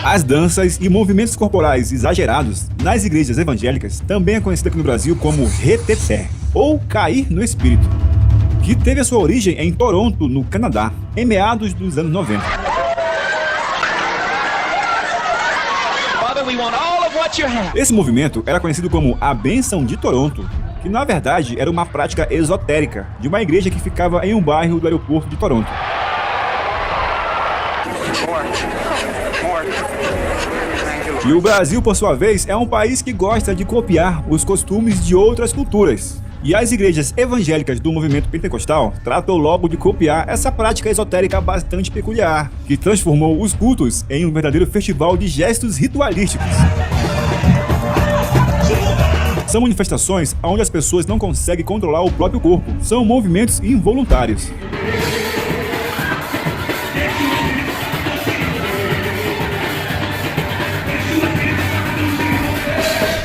As danças e movimentos corporais exagerados nas igrejas evangélicas também é conhecida aqui no Brasil como reteté, ou cair no espírito, que teve a sua origem em Toronto, no Canadá, em meados dos anos 90. Esse movimento era conhecido como a Bênção de Toronto, que na verdade era uma prática esotérica de uma igreja que ficava em um bairro do aeroporto de Toronto. E o Brasil, por sua vez, é um país que gosta de copiar os costumes de outras culturas. E as igrejas evangélicas do movimento pentecostal tratam logo de copiar essa prática esotérica bastante peculiar, que transformou os cultos em um verdadeiro festival de gestos ritualísticos. São manifestações onde as pessoas não conseguem controlar o próprio corpo, são movimentos involuntários.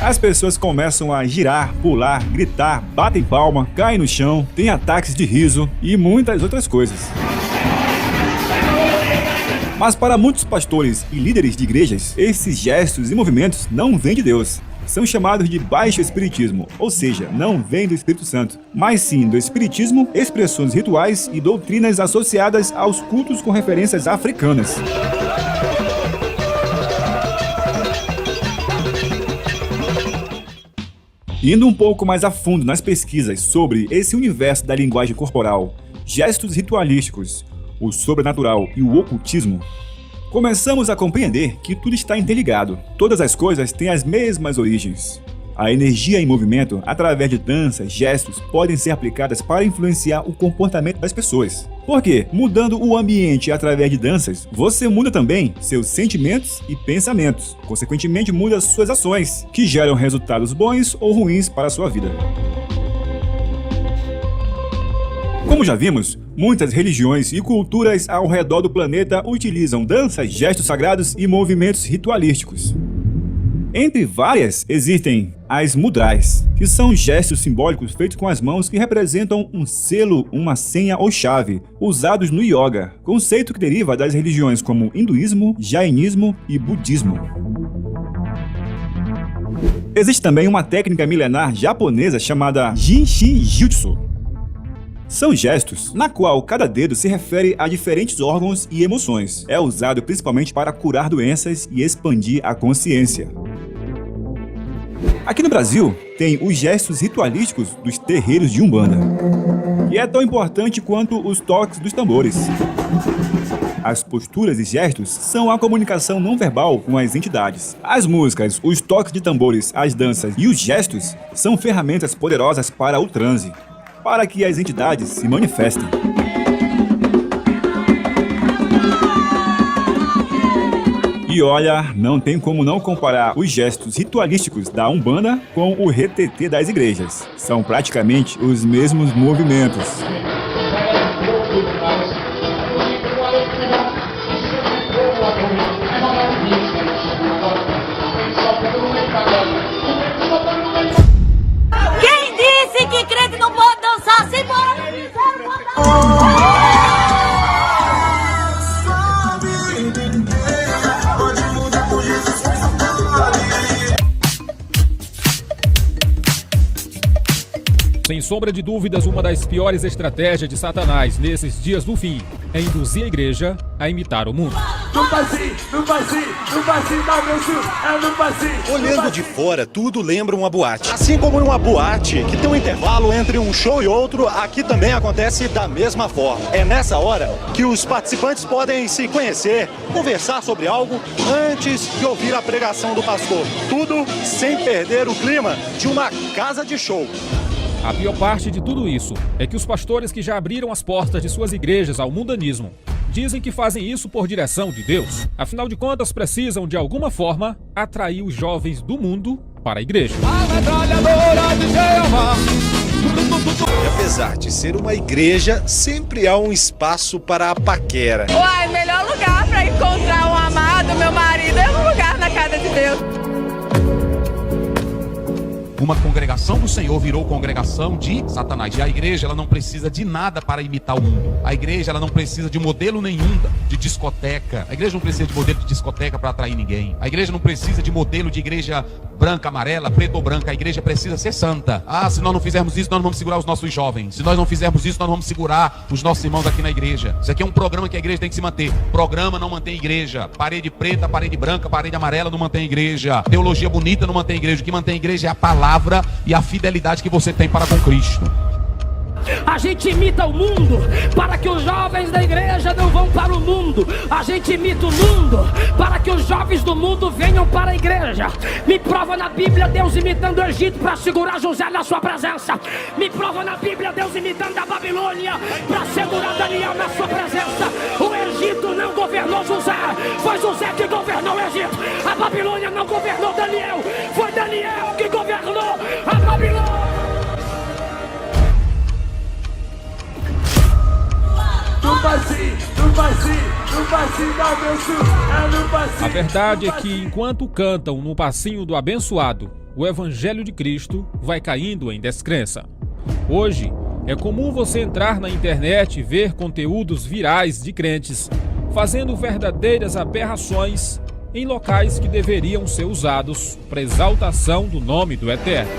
As pessoas começam a girar, pular, gritar, batem palma, caem no chão, têm ataques de riso e muitas outras coisas. Mas para muitos pastores e líderes de igrejas, esses gestos e movimentos não vêm de Deus. São chamados de baixo espiritismo, ou seja, não vêm do Espírito Santo, mas sim do espiritismo, expressões rituais e doutrinas associadas aos cultos com referências africanas. Indo um pouco mais a fundo nas pesquisas sobre esse universo da linguagem corporal, gestos ritualísticos, o sobrenatural e o ocultismo, começamos a compreender que tudo está interligado. Todas as coisas têm as mesmas origens. A energia em movimento, através de danças, gestos, podem ser aplicadas para influenciar o comportamento das pessoas. Porque, mudando o ambiente através de danças, você muda também seus sentimentos e pensamentos. Consequentemente, muda suas ações, que geram resultados bons ou ruins para a sua vida. Como já vimos, muitas religiões e culturas ao redor do planeta utilizam danças, gestos sagrados e movimentos ritualísticos. Entre várias, existem as mudras, que são gestos simbólicos feitos com as mãos que representam um selo, uma senha ou chave, usados no yoga, conceito que deriva das religiões como hinduísmo, jainismo e budismo. Existe também uma técnica milenar japonesa chamada Jinshin-jutsu. São gestos na qual cada dedo se refere a diferentes órgãos e emoções. É usado principalmente para curar doenças e expandir a consciência. Aqui no Brasil, tem os gestos ritualísticos dos terreiros de Umbanda, que é tão importante quanto os toques dos tambores. As posturas e gestos são a comunicação não verbal com as entidades. As músicas, os toques de tambores, as danças e os gestos são ferramentas poderosas para o transe, para que as entidades se manifestem. E olha, não tem como não comparar os gestos ritualísticos da Umbanda com o reteté das igrejas. São praticamente os mesmos movimentos. Quem disse que crente não pode dançar? Se bora! Sem sombra de dúvidas, uma das piores estratégias de Satanás nesses dias do fim é induzir a igreja a imitar o mundo. Olhando de fora, tudo lembra uma boate. Assim como em uma boate que tem um intervalo entre um show e outro, aqui também acontece da mesma forma. É nessa hora que os participantes podem se conhecer, conversar sobre algo antes de ouvir a pregação do pastor. Tudo sem perder o clima de uma casa de show. A pior parte de tudo isso é que os pastores que já abriram as portas de suas igrejas ao mundanismo dizem que fazem isso por direção de Deus. Afinal de contas, precisam de alguma forma atrair os jovens do mundo para a igreja. E apesar de ser uma igreja, sempre há um espaço para a paquera. Uai, melhor lugar para encontrar um amado, meu marido, é um lugar na casa de Deus. Uma congregação do Senhor virou congregação de Satanás. E a igreja, ela não precisa de nada para imitar o mundo. A igreja, ela não precisa de modelo nenhum de discoteca. A igreja não precisa de modelo de discoteca para atrair ninguém. A igreja não precisa de modelo de igreja branca, amarela, preta ou branca. A igreja precisa ser santa. Se nós não fizermos isso, nós não vamos segurar os nossos jovens. Se nós não fizermos isso, nós não vamos segurar os nossos irmãos aqui na igreja. Isso aqui é um programa que a igreja tem que se manter. Programa não mantém igreja. Parede preta, parede branca, parede amarela não mantém igreja. Teologia bonita não mantém igreja. O que mantém igreja é a palavra e a fidelidade que você tem para com Cristo. A gente imita o mundo para que os jovens da igreja não vão para o mundo. A gente imita o mundo para que os jovens do mundo venham para a igreja. Me prova na Bíblia Deus imitando o Egito para segurar José na sua presença. Me prova na Bíblia Deus imitando a Babilônia para segurar Daniel na sua presença. O Egito não governou José, foi José que governou o Egito. A Babilônia não governou Daniel, foi Daniel que governou a Babilônia. A verdade é que enquanto cantam no passinho do abençoado, o Evangelho de Cristo vai caindo em descrença. Hoje, é comum você entrar na internet e ver conteúdos virais de crentes fazendo verdadeiras aberrações em locais que deveriam ser usados para exaltação do nome do Eterno.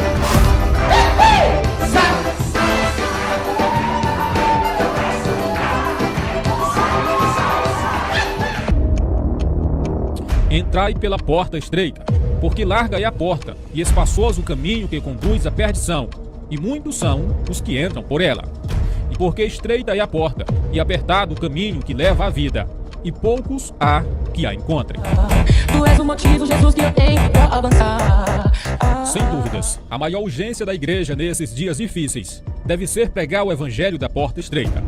Entrai pela porta estreita, porque larga é a porta, e espaçoso o caminho que conduz à perdição, e muitos são os que entram por ela. E porque estreita é a porta, e apertado o caminho que leva à vida, e poucos há que a encontrem. Tu és o motivo, Jesus, que eu tenho pra avançar. Sem dúvidas, a maior urgência da igreja nesses dias difíceis deve ser pregar o evangelho da porta estreita.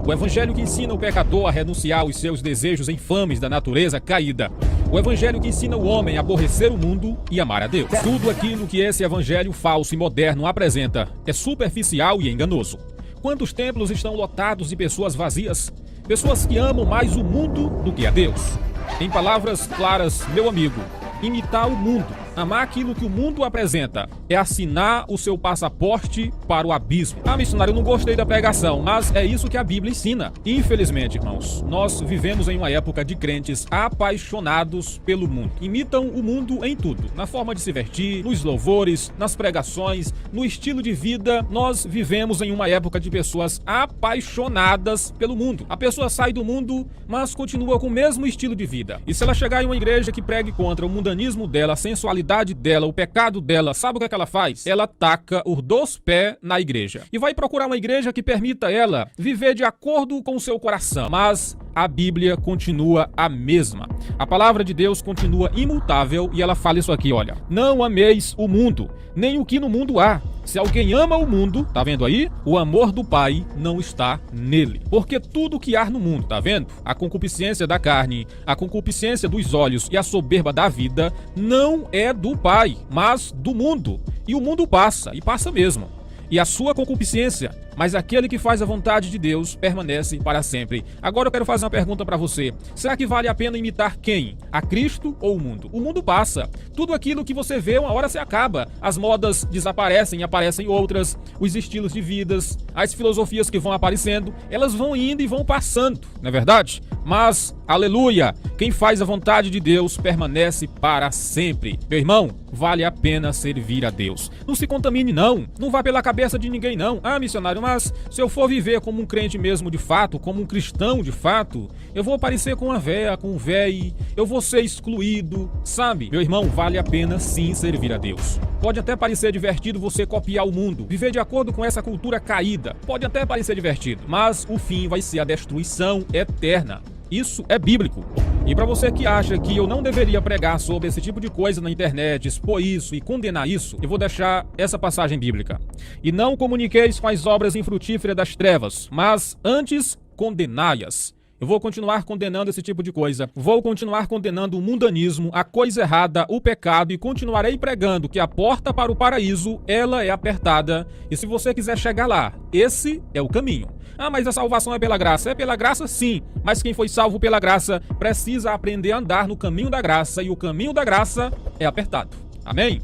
O evangelho que ensina o pecador a renunciar aos seus desejos infames da natureza caída. O evangelho que ensina o homem a aborrecer o mundo e amar a Deus. Tudo aquilo que esse evangelho falso e moderno apresenta é superficial e enganoso. Quantos templos estão lotados de pessoas vazias? Pessoas que amam mais o mundo do que a Deus. Em palavras claras, meu amigo, imitar o mundo, amar aquilo que o mundo apresenta, é assinar o seu passaporte para o abismo. Missionário, eu não gostei da pregação, mas é isso que a Bíblia ensina. Infelizmente, irmãos, nós vivemos em uma época de crentes apaixonados pelo mundo. Imitam o mundo em tudo, na forma de se vestir, nos louvores, nas pregações, no estilo de vida. Nós vivemos em uma época de pessoas apaixonadas pelo mundo. A pessoa sai do mundo, mas continua com o mesmo estilo de vida. E se ela chegar em uma igreja que pregue contra o mundanismo dela, a sensualidade dela, o pecado dela, sabe o que é que ela faz? Ela taca os dois pés na igreja e vai procurar uma igreja que permita ela viver de acordo com o seu coração. Mas a Bíblia continua a mesma. A palavra de Deus continua imutável e ela fala isso aqui, olha: não ameis o mundo, nem o que no mundo há. Se alguém ama o mundo, tá vendo aí? O amor do Pai não está nele. Porque tudo que há no mundo, tá vendo? A concupiscência da carne, a concupiscência dos olhos e a soberba da vida não é do Pai, mas do mundo. E o mundo passa, e passa mesmo. E a sua concupiscência, mas aquele que faz a vontade de Deus permanece para sempre. Agora eu quero fazer uma pergunta para você. Será que vale a pena imitar quem? A Cristo ou o mundo? O mundo passa. Tudo aquilo que você vê, uma hora se acaba. As modas desaparecem, aparecem outras. Os estilos de vidas, as filosofias que vão aparecendo, elas vão indo e vão passando, não é verdade? Mas, aleluia, quem faz a vontade de Deus permanece para sempre. Meu irmão, vale a pena servir a Deus. Não se contamine não, não vá pela cabeça de ninguém não. Missionário, mas se eu for viver como um crente mesmo de fato, como um cristão de fato, eu vou parecer com a véia, com o véi, eu vou ser excluído, sabe? Meu irmão, vale a pena sim servir a Deus. Pode até parecer divertido você copiar o mundo, viver de acordo com essa cultura caída. Pode até parecer divertido, mas o fim vai ser a destruição eterna. Isso é bíblico. E para você que acha que eu não deveria pregar sobre esse tipo de coisa na internet, expor isso e condenar isso, eu vou deixar essa passagem bíblica. E não comuniqueis com as obras infrutíferas das trevas, mas antes condenai-as. Eu vou continuar condenando esse tipo de coisa. Vou continuar condenando o mundanismo, a coisa errada, o pecado, e continuarei pregando que a porta para o paraíso, ela é apertada. E se você quiser chegar lá, esse é o caminho. Mas a salvação é pela graça. É pela graça sim, mas quem foi salvo pela graça precisa aprender a andar no caminho da graça, e o caminho da graça é apertado. Amém?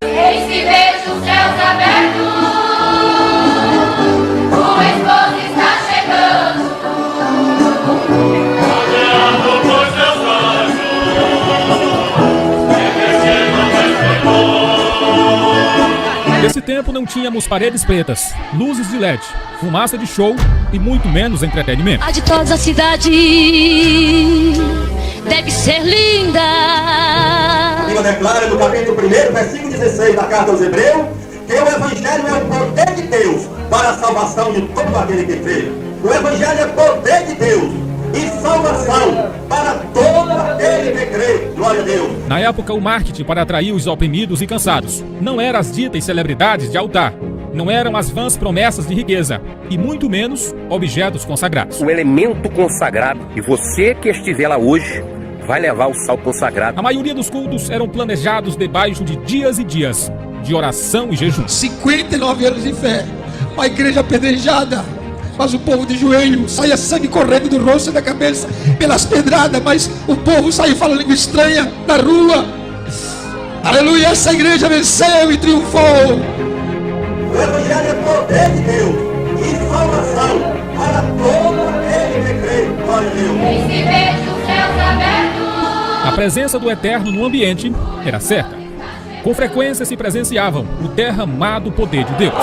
Eis que veio vejo os céus abertos, o esposo está chegando. Rodeado por seus anjos. Nesse tempo não tínhamos paredes pretas, luzes de LED, fumaça de show e muito menos entretenimento. A de toda a cidade deve ser linda. A Bíblia declara no capítulo 1, versículo 16 da carta aos Hebreus, que o Evangelho é o poder de Deus para a salvação de todo aquele que crê. O Evangelho é poder de Deus e salvação para todo aquele que crê. Glória a Deus. Na época, o marketing para atrair os oprimidos e cansados não eram as ditas celebridades de altar, não eram as vãs promessas de riqueza e muito menos objetos consagrados. O elemento consagrado, e você que estiver lá hoje vai levar o sal consagrado. A maioria dos cultos eram planejados debaixo de dias e dias de oração e jejum. 59 anos de fé, uma igreja apedrejada, mas o povo de joelho, saia sangue correndo do rosto e da cabeça pelas pedradas, mas o povo saiu falando língua estranha na rua. Aleluia, essa igreja venceu e triunfou. O Evangelho é poder de Deus e salvação para todo aquele que crê. Glória a Deus. E se vejo os céus abertos. A presença do Eterno no ambiente era certa. Com frequência se presenciavam o derramado poder de Deus.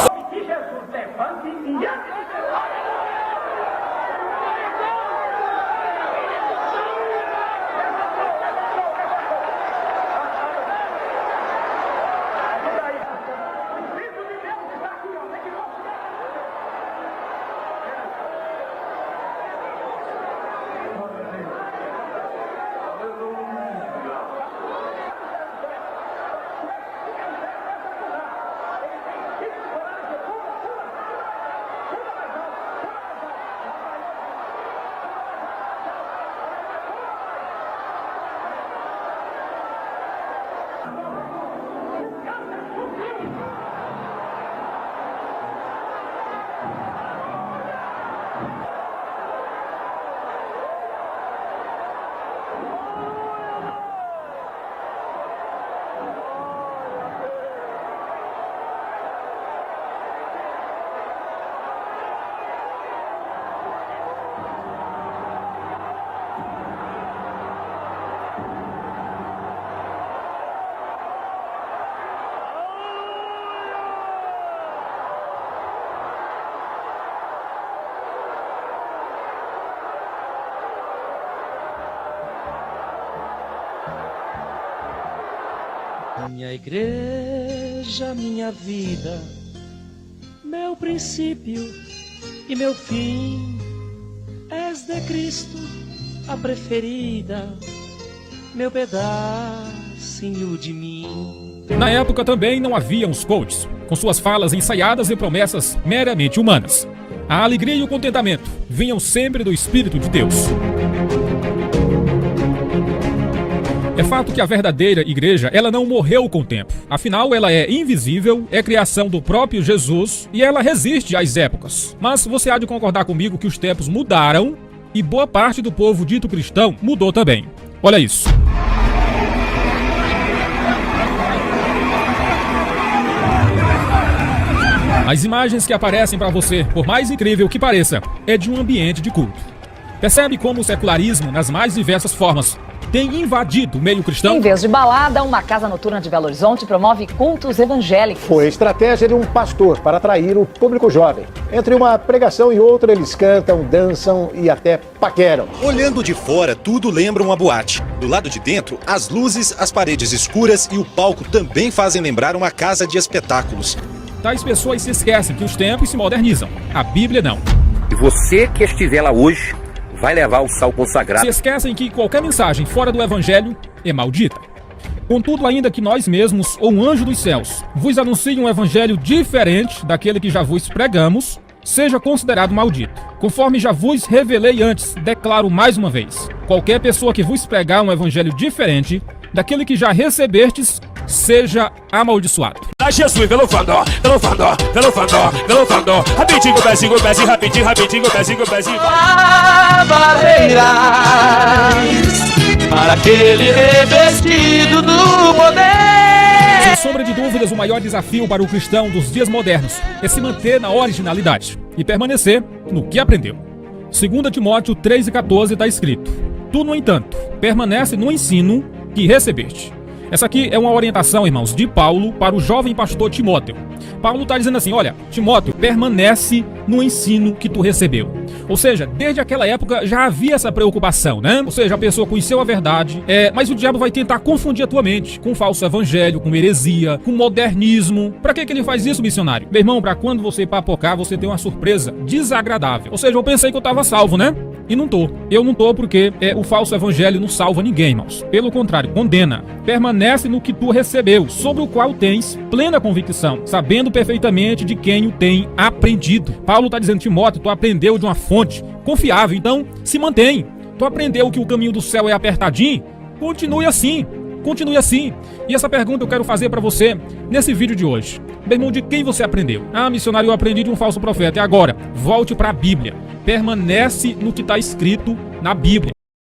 Minha igreja, minha vida, meu princípio e meu fim, és de Cristo a preferida, meu pedacinho de mim. Na época também não havia os coaches, com suas falas ensaiadas e promessas meramente humanas. A alegria e o contentamento vinham sempre do Espírito de Deus. É fato que a verdadeira igreja, ela não morreu com o tempo. Afinal, ela é invisível, é criação do próprio Jesus e ela resiste às épocas. Mas você há de concordar comigo que os tempos mudaram e boa parte do povo dito cristão mudou também. Olha isso. As imagens que aparecem para você, por mais incrível que pareça, é de um ambiente de culto. Percebe como o secularismo, nas mais diversas formas, tem invadido o meio cristão? Em vez de balada, uma casa noturna de Belo Horizonte promove cultos evangélicos. Foi a estratégia de um pastor para atrair o público jovem. Entre uma pregação e outra, eles cantam, dançam e até paqueram. Olhando de fora, tudo lembra uma boate. Do lado de dentro, as luzes, as paredes escuras e o palco também fazem lembrar uma casa de espetáculos. Tais pessoas se esquecem que os tempos se modernizam. A Bíblia não. E você que estiver lá hoje vai levar o sal consagrado. Se esquecem que qualquer mensagem fora do Evangelho é maldita. Contudo, ainda que nós mesmos, ou um anjo dos céus, vos anuncie um Evangelho diferente daquele que já vos pregamos, seja considerado maldito. Conforme já vos revelei antes, declaro mais uma vez: qualquer pessoa que vos pregar um Evangelho diferente daquele que já recebestes, seja amaldiçoado. A Jesus, pelo fandó, pelo fandó, pelo fandó, pelo fandó. Rapidinho, pezinho, rapidinho, rapidinho, pezinho. Barreiras para aquele revestido do poder. Se sombra de dúvidas, o maior desafio para o cristão dos dias modernos é se manter na originalidade e permanecer no que aprendeu. 2 Timóteo 3,14 está escrito: Tu, no entanto, permanece no ensino que recebeste. Essa aqui é uma orientação, irmãos, de Paulo para o jovem pastor Timóteo. Paulo está dizendo assim: olha, Timóteo, permanece no ensino que tu recebeu. Ou seja, desde aquela época já havia essa preocupação, né? Ou seja, a pessoa conheceu a verdade, mas o diabo vai tentar confundir a tua mente com falso evangelho, com heresia, com modernismo. Pra que ele faz isso, missionário? Meu irmão, pra quando você papocar, você tem uma surpresa desagradável. Ou seja, eu pensei que eu tava salvo, né? E não tô. Eu não tô porque o falso evangelho não salva ninguém, irmãos. Pelo contrário, condena. Permanece no que tu recebeu, sobre o qual tens plena convicção, sabendo perfeitamente de quem o tem aprendido. Paulo está dizendo: Timóteo, tu aprendeu de uma fonte confiável, então se mantém. Tu aprendeu que o caminho do céu é apertadinho? Continue assim. Continue assim. E essa pergunta eu quero fazer para você nesse vídeo de hoje. Meu irmão, de quem você aprendeu? Ah, missionário, eu aprendi de um falso profeta. E agora? Volte para a Bíblia. Permanece no que está escrito na Bíblia.